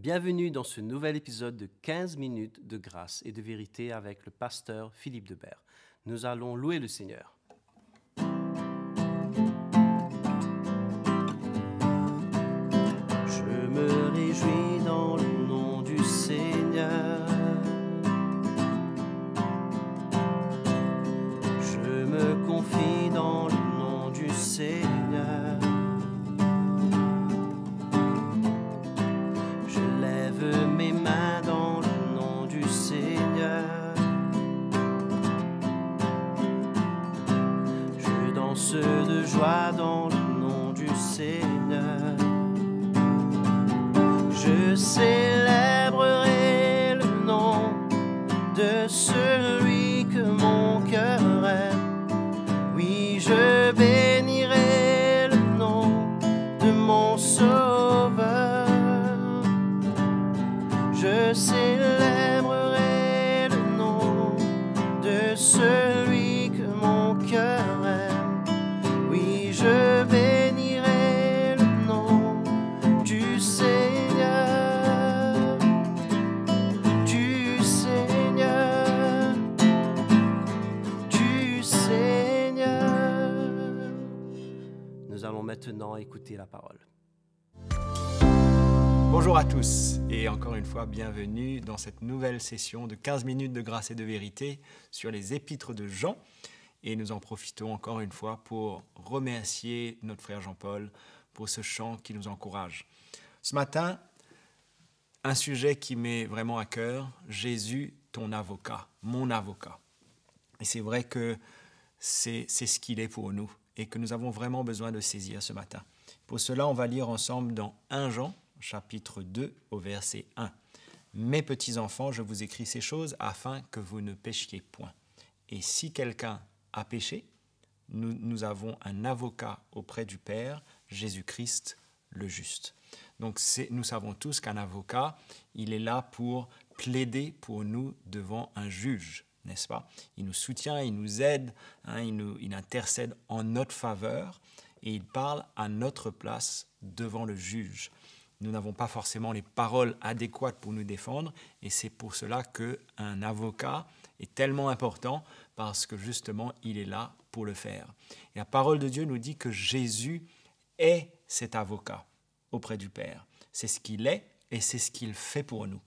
Bienvenue dans ce nouvel épisode de 15 minutes de grâce et de vérité avec le pasteur Philippe Debert. Nous allons louer le Seigneur. Je me réjouis dans le nom du Seigneur. Je me confie dans le nom du Seigneur. Je lève mes mains dans le nom du Seigneur. Je danse de joie dans le nom du Seigneur. Je célébrerai le nom de celui que mon cœur aime. Oui, je bénirai le nom de mon Sauveur. Je célébrerai le nom de celui que mon cœur aime. Oui, je bénirai le nom du Seigneur, du Seigneur, du Seigneur. Nous allons maintenant écouter la parole. Bonjour à tous et encore une fois bienvenue dans cette nouvelle session de 15 minutes de grâce et de vérité sur les épîtres de Jean. Et nous en profitons encore une fois pour remercier notre frère Jean-Paul pour ce chant qui nous encourage. Ce matin, un sujet qui m'est vraiment à cœur, Jésus, ton avocat, mon avocat. Et c'est vrai que c'est ce qu'il est pour nous et que nous avons vraiment besoin de saisir ce matin. Pour cela, on va lire ensemble dans 1 Jean, chapitre 2, au verset 1. « Mes petits enfants, je vous écris ces choses afin que vous ne péchiez point. Et si quelqu'un a péché, nous avons un avocat auprès du Père, Jésus-Christ le juste. » Donc nous savons tous qu'un avocat, il est là pour plaider pour nous devant un juge, n'est-ce pas? Il nous soutient, il nous aide, il intercède en notre faveur et il parle à notre place devant le juge. Nous n'avons pas forcément les paroles adéquates pour nous défendre et c'est pour cela qu'un avocat est tellement important parce que justement, il est là pour le faire. Et la parole de Dieu nous dit que Jésus est cet avocat auprès du Père. C'est ce qu'il est et c'est ce qu'il fait pour nous.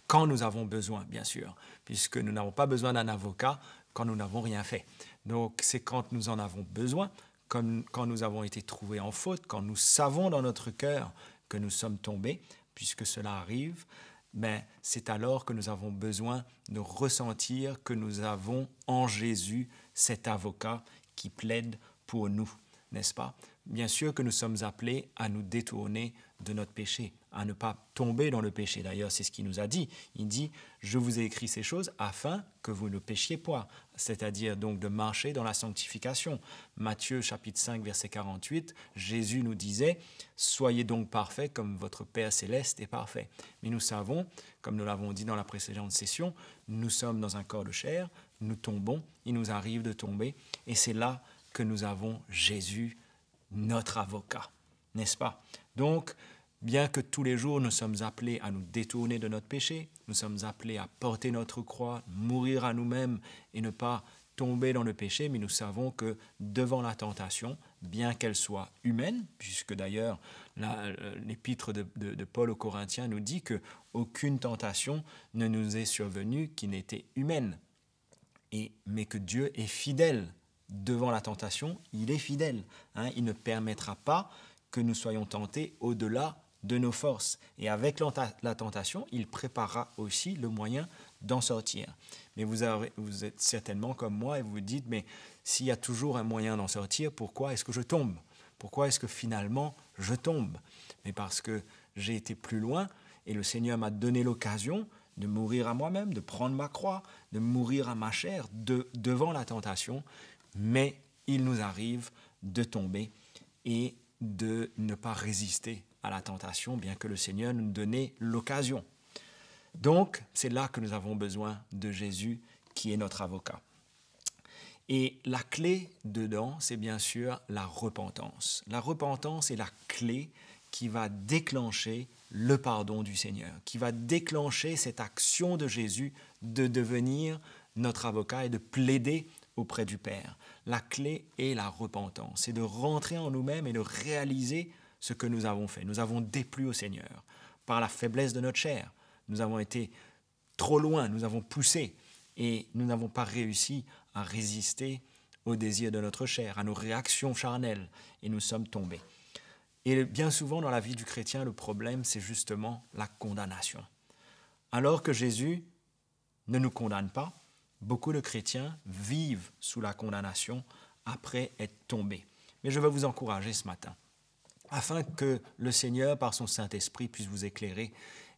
Quand nous avons besoin, bien sûr, puisque nous n'avons pas besoin d'un avocat quand nous n'avons rien fait. Donc, c'est quand nous en avons besoin, comme quand nous avons été trouvés en faute, quand nous savons dans notre cœur que nous sommes tombés, puisque cela arrive, mais c'est alors que nous avons besoin de ressentir que nous avons en Jésus cet avocat qui plaide pour nous, n'est-ce pas? Bien sûr que nous sommes appelés à nous détourner de notre péché, à ne pas tomber dans le péché. D'ailleurs, c'est ce qu'il nous a dit. Il dit « Je vous ai écrit ces choses afin que vous ne péchiez point », c'est-à-dire donc de marcher dans la sanctification. Matthieu chapitre 5, verset 48, Jésus nous disait « Soyez donc parfaits comme votre Père céleste est parfait ». Mais nous savons, comme nous l'avons dit dans la précédente session, nous sommes dans un corps de chair, nous tombons, il nous arrive de tomber, et c'est là que nous avons Jésus, notre avocat, n'est-ce pas? Donc, bien que tous les jours nous sommes appelés à nous détourner de notre péché, nous sommes appelés à porter notre croix, mourir à nous-mêmes et ne pas tomber dans le péché, mais nous savons que devant la tentation, bien qu'elle soit humaine, puisque d'ailleurs l'épître de Paul aux Corinthiens nous dit qu'aucune tentation ne nous est survenue qui n'était humaine, mais que Dieu est fidèle. Devant la tentation, il est fidèle. Il ne permettra pas que nous soyons tentés au-delà de nos forces. Et avec la tentation, il préparera aussi le moyen d'en sortir. Mais vous êtes certainement comme moi et vous vous dites, mais s'il y a toujours un moyen d'en sortir, pourquoi est-ce que je tombe? Pourquoi est-ce que finalement je tombe? Mais parce que j'ai été plus loin et le Seigneur m'a donné l'occasion de mourir à moi-même, de prendre ma croix, de mourir à ma chair devant la tentation. Mais il nous arrive de tomber et de ne pas résister à la tentation, bien que le Seigneur nous donne l'occasion. Donc, c'est là que nous avons besoin de Jésus, qui est notre avocat. Et la clé dedans, c'est bien sûr la repentance. La repentance est la clé qui va déclencher le pardon du Seigneur, qui va déclencher cette action de Jésus de devenir notre avocat et de plaider auprès du Père. La clé est la repentance, c'est de rentrer en nous-mêmes et de réaliser ce que nous avons fait. Nous avons déplu au Seigneur par la faiblesse de notre chair. Nous avons été trop loin, nous avons poussé et nous n'avons pas réussi à résister aux désirs de notre chair, à nos réactions charnelles et nous sommes tombés. Et bien souvent dans la vie du chrétien, le problème c'est justement la condamnation. Alors que Jésus ne nous condamne pas, beaucoup de chrétiens vivent sous la condamnation après être tombés. Mais je veux vous encourager ce matin, afin que le Seigneur, par son Saint-Esprit, puisse vous éclairer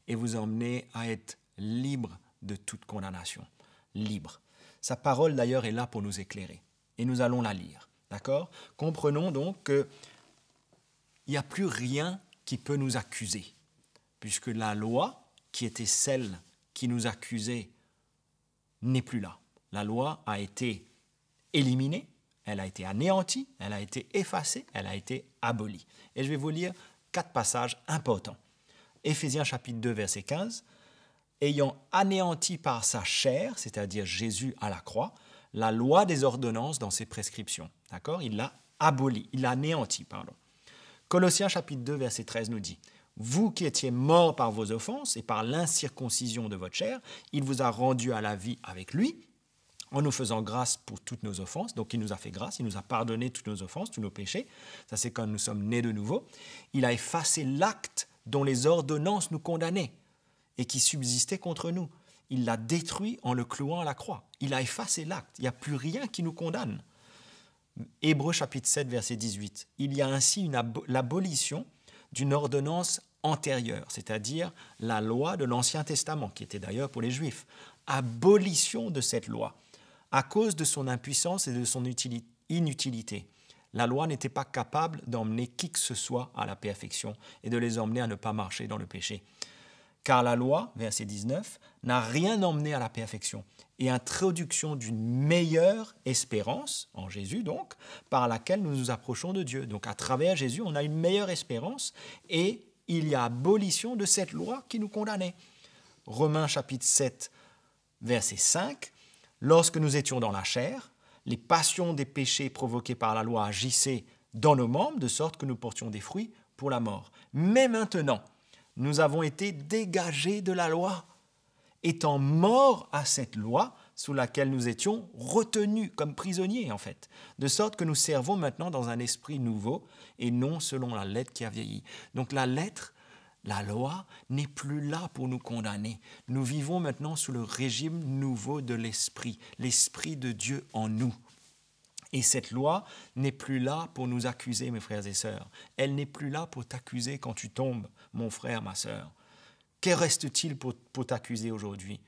et vous emmener à être libre de toute condamnation. Libre. Sa parole, d'ailleurs, est là pour nous éclairer. Et nous allons la lire. D'accord ? Comprenons donc qu'il n'y a plus rien qui peut nous accuser, puisque la loi, qui était celle qui nous accusait, n'est plus là. La loi a été éliminée, elle a été anéantie, elle a été effacée, elle a été abolie. Et je vais vous lire 4 passages importants. Éphésiens chapitre 2, verset 15. « Ayant anéanti par sa chair, c'est-à-dire Jésus à la croix, la loi des ordonnances dans ses prescriptions. » D'accord ? Il l'a abolie, il l'a anéanti, pardon. Colossiens chapitre 2, verset 13 nous dit « Vous qui étiez morts par vos offenses et par l'incirconcision de votre chair, il vous a rendus à la vie avec lui, en nous faisant grâce pour toutes nos offenses. » Donc il nous a fait grâce, il nous a pardonné toutes nos offenses, tous nos péchés. Ça c'est quand nous sommes nés de nouveau. Il a effacé l'acte dont les ordonnances nous condamnaient et qui subsistait contre nous. Il l'a détruit en le clouant à la croix. Il a effacé l'acte. Il n'y a plus rien qui nous condamne. Hébreux chapitre 7, verset 18. Il y a ainsi l'abolition d'une ordonnance antérieure, c'est-à-dire la loi de l'Ancien Testament, qui était d'ailleurs pour les Juifs. Abolition de cette loi, à cause de son impuissance et de son inutilité. La loi n'était pas capable d'emmener qui que ce soit à la perfection et de les emmener à ne pas marcher dans le péché. Car la loi, verset 19, n'a rien emmené à la perfection et introduction d'une meilleure espérance, en Jésus donc, par laquelle nous nous approchons de Dieu. Donc à travers Jésus, on a une meilleure espérance et il y a abolition de cette loi qui nous condamnait. Romains chapitre 7, verset 5, « Lorsque nous étions dans la chair, les passions des péchés provoqués par la loi agissaient dans nos membres, de sorte que nous portions des fruits pour la mort. Mais maintenant, nous avons été dégagés de la loi, étant morts à cette loi sous laquelle nous étions retenus comme prisonniers en fait, de sorte que nous servons maintenant dans un esprit nouveau et non selon la lettre qui a vieilli. » Donc la lettre, la loi n'est plus là pour nous condamner. Nous vivons maintenant sous le régime nouveau de l'esprit de Dieu en nous. Et cette loi n'est plus là pour nous accuser, mes frères et sœurs. Elle n'est plus là pour t'accuser quand tu tombes, mon frère, ma sœur. Que reste-t-il pour t'accuser aujourd'hui ?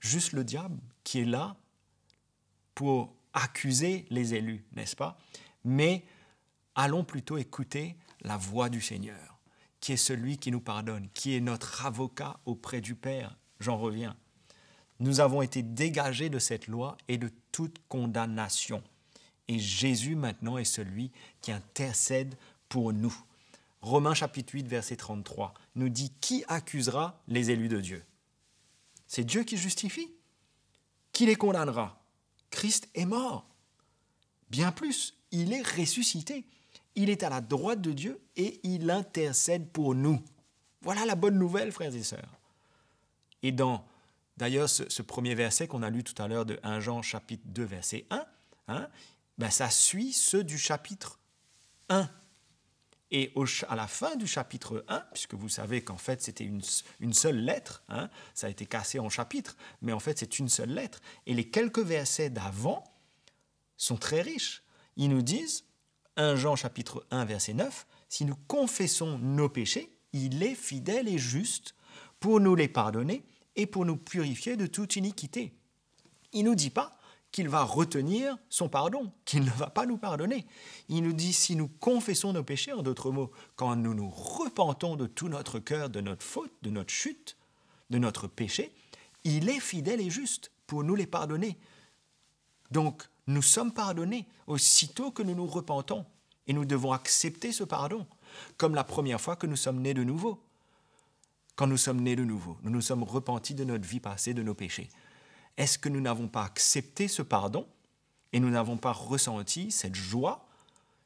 Juste le diable qui est là pour accuser les élus, n'est-ce pas ? Mais allons plutôt écouter la voix du Seigneur, qui est celui qui nous pardonne, qui est notre avocat auprès du Père. J'en reviens. Nous avons été dégagés de cette loi et de toute condamnation. Et Jésus maintenant est celui qui intercède pour nous. Romains chapitre 8, verset 33 nous dit « Qui accusera les élus de Dieu ?» C'est Dieu qui justifie. Qui les condamnera ? Christ est mort. Bien plus, il est ressuscité. Il est à la droite de Dieu et il intercède pour nous. Voilà la bonne nouvelle, frères et sœurs. Et d'ailleurs, ce premier verset qu'on a lu tout à l'heure de 1 Jean chapitre 2, verset 1, ça suit ceux du chapitre 1. Et à la fin du chapitre 1, puisque vous savez qu'en fait c'était une seule lettre, ça a été cassé en chapitres, mais en fait c'est une seule lettre. Et les quelques versets d'avant sont très riches. Ils nous disent, 1 Jean chapitre 1, verset 9, « Si nous confessons nos péchés, il est fidèle et juste pour nous les pardonner et pour nous purifier de toute iniquité. » Il ne nous dit pas qu'il va retenir son pardon, qu'il ne va pas nous pardonner. Il nous dit, si nous confessons nos péchés, en d'autres mots, quand nous nous repentons de tout notre cœur, de notre faute, de notre chute, de notre péché, il est fidèle et juste pour nous les pardonner. Donc, nous sommes pardonnés aussitôt que nous nous repentons et nous devons accepter ce pardon. comme la première fois que nous sommes nés de nouveau. Quand nous sommes nés de nouveau, nous nous sommes repentis de notre vie passée, de nos péchés. Est-ce que nous n'avons pas accepté ce pardon et nous n'avons pas ressenti cette joie,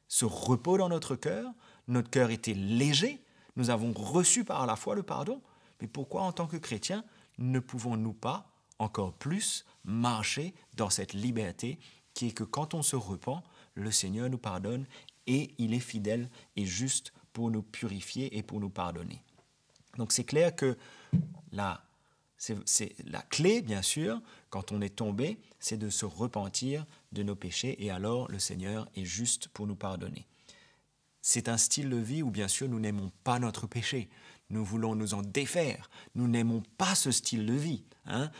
ce repos dans notre cœur? Notre cœur était léger, nous avons reçu par la foi le pardon. Mais pourquoi, en tant que chrétiens, ne pouvons-nous pas encore plus marcher dans cette liberté qui est que quand on se repent, le Seigneur nous pardonne et il est fidèle et juste pour nous purifier et pour nous pardonner. Donc c'est clair que c'est la clé, bien sûr, quand on est tombé, c'est de se repentir de nos péchés et alors le Seigneur est juste pour nous pardonner. C'est un style de vie où, bien sûr, nous n'aimons pas notre péché. Nous voulons nous en défaire. Nous n'aimons pas ce style de vie.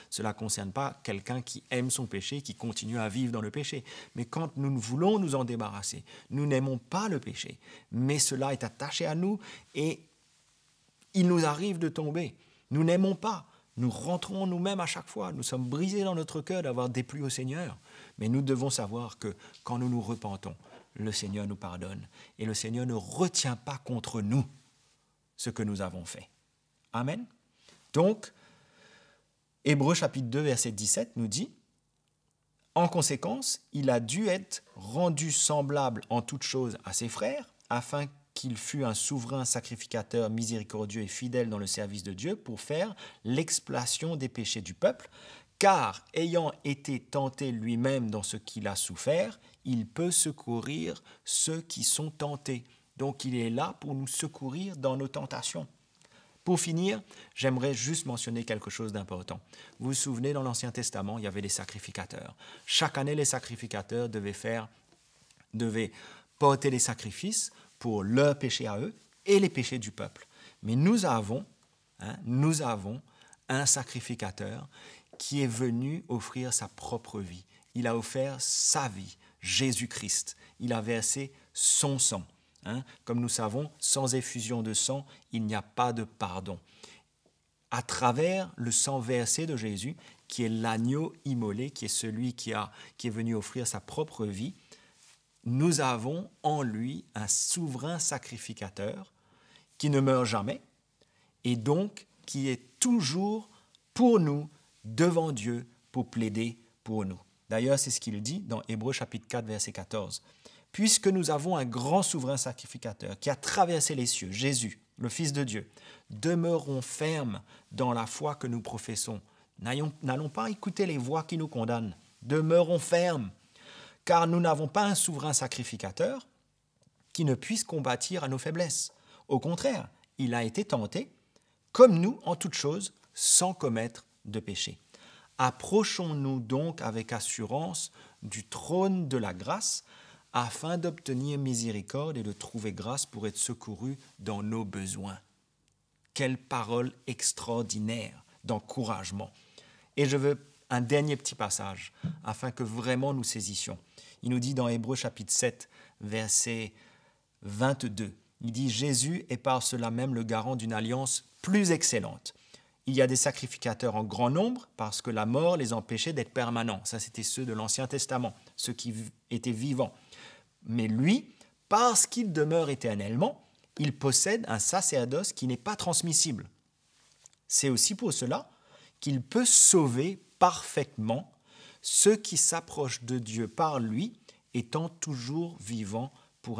Cela ne concerne pas quelqu'un qui aime son péché, qui continue à vivre dans le péché. Mais quand nous voulons nous en débarrasser, nous n'aimons pas le péché. Mais cela est attaché à nous et il nous arrive de tomber. Nous n'aimons pas. Nous rentrons nous-mêmes à chaque fois. Nous sommes brisés dans notre cœur d'avoir déplu au Seigneur. Mais nous devons savoir que quand nous nous repentons, le Seigneur nous pardonne. Et le Seigneur ne retient pas contre nous ce que nous avons fait. Amen. Donc, Hébreux chapitre 2, verset 17 nous dit « En conséquence, il a dû être rendu semblable en toutes choses à ses frères, afin qu'il fût un souverain sacrificateur miséricordieux et fidèle dans le service de Dieu pour faire l'expiation des péchés du peuple, car ayant été tenté lui-même dans ce qu'il a souffert, il peut secourir ceux qui sont tentés. » Donc il est là pour nous secourir dans nos tentations. Pour finir, j'aimerais juste mentionner quelque chose d'important. Vous vous souvenez, dans l'Ancien Testament, il y avait des sacrificateurs. Chaque année, les sacrificateurs devaient porter les sacrifices pour leurs péchés à eux et les péchés du peuple. Mais nous avons un sacrificateur qui est venu offrir sa propre vie. Il a offert sa vie, Jésus-Christ. Il a versé son sang. Comme nous savons, sans effusion de sang, il n'y a pas de pardon. À travers le sang versé de Jésus, qui est l'agneau immolé, qui est celui qui est venu offrir sa propre vie, nous avons en lui un souverain sacrificateur qui ne meurt jamais et donc qui est toujours pour nous devant Dieu pour plaider pour nous. D'ailleurs, c'est ce qu'il dit dans Hébreux chapitre 4, verset 14. « Puisque nous avons un grand souverain sacrificateur qui a traversé les cieux, Jésus, le Fils de Dieu, demeurons fermes dans la foi que nous professons. N'allons pas écouter les voix qui nous condamnent. Demeurons fermes, car nous n'avons pas un souverain sacrificateur qui ne puisse combattre à nos faiblesses. Au contraire, il a été tenté, comme nous, en toutes choses, sans commettre de péché. Approchons-nous donc avec assurance du trône de la grâce, afin d'obtenir miséricorde et de trouver grâce pour être secourus dans nos besoins. » Quelle parole extraordinaire d'encouragement. Et je veux un dernier petit passage, afin que vraiment nous saisissions. Il nous dit dans Hébreux chapitre 7, verset 22, il dit « Jésus est par cela même le garant d'une alliance plus excellente. Il y a des sacrificateurs en grand nombre parce que la mort les empêchait d'être permanents. » Ça, c'était ceux de l'Ancien Testament, ceux qui étaient vivants. Mais lui, parce qu'il demeure éternellement, il possède un sacerdoce qui n'est pas transmissible. C'est aussi pour cela qu'il peut sauver parfaitement ceux qui s'approchent de Dieu par lui, étant toujours vivants pour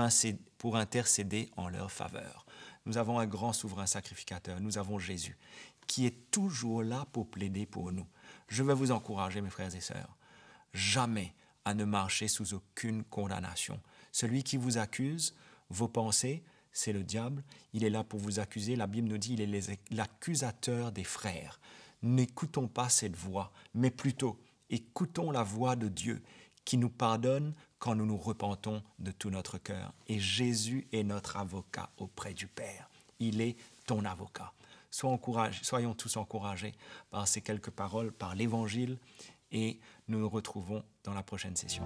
intercéder en leur faveur. Nous avons un grand souverain sacrificateur, nous avons Jésus, qui est toujours là pour plaider pour nous. Je veux vous encourager, mes frères et sœurs, jamais à ne marcher sous aucune condamnation. Celui qui vous accuse, vos pensées, c'est le diable. Il est là pour vous accuser. La Bible nous dit qu'il est l'accusateur des frères. N'écoutons pas cette voix, mais plutôt écoutons la voix de Dieu qui nous pardonne quand nous nous repentons de tout notre cœur. Et Jésus est notre avocat auprès du Père. Il est ton avocat. Soyons tous encouragés par ces quelques paroles, par l'Évangile, et nous nous retrouvons dans la prochaine session.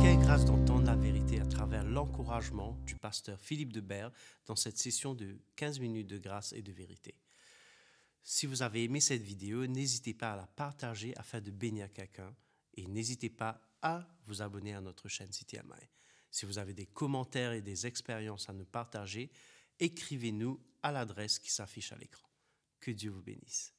Quelle grâce d'entendre la vérité à travers l'encouragement du pasteur Philippe Debert dans cette session de 15 minutes de grâce et de vérité. Si vous avez aimé cette vidéo, n'hésitez pas à la partager afin de bénir quelqu'un et n'hésitez pas à vous abonner à notre chaîne CTMI. Si vous avez des commentaires et des expériences à nous partager, écrivez-nous à l'adresse qui s'affiche à l'écran. Que Dieu vous bénisse.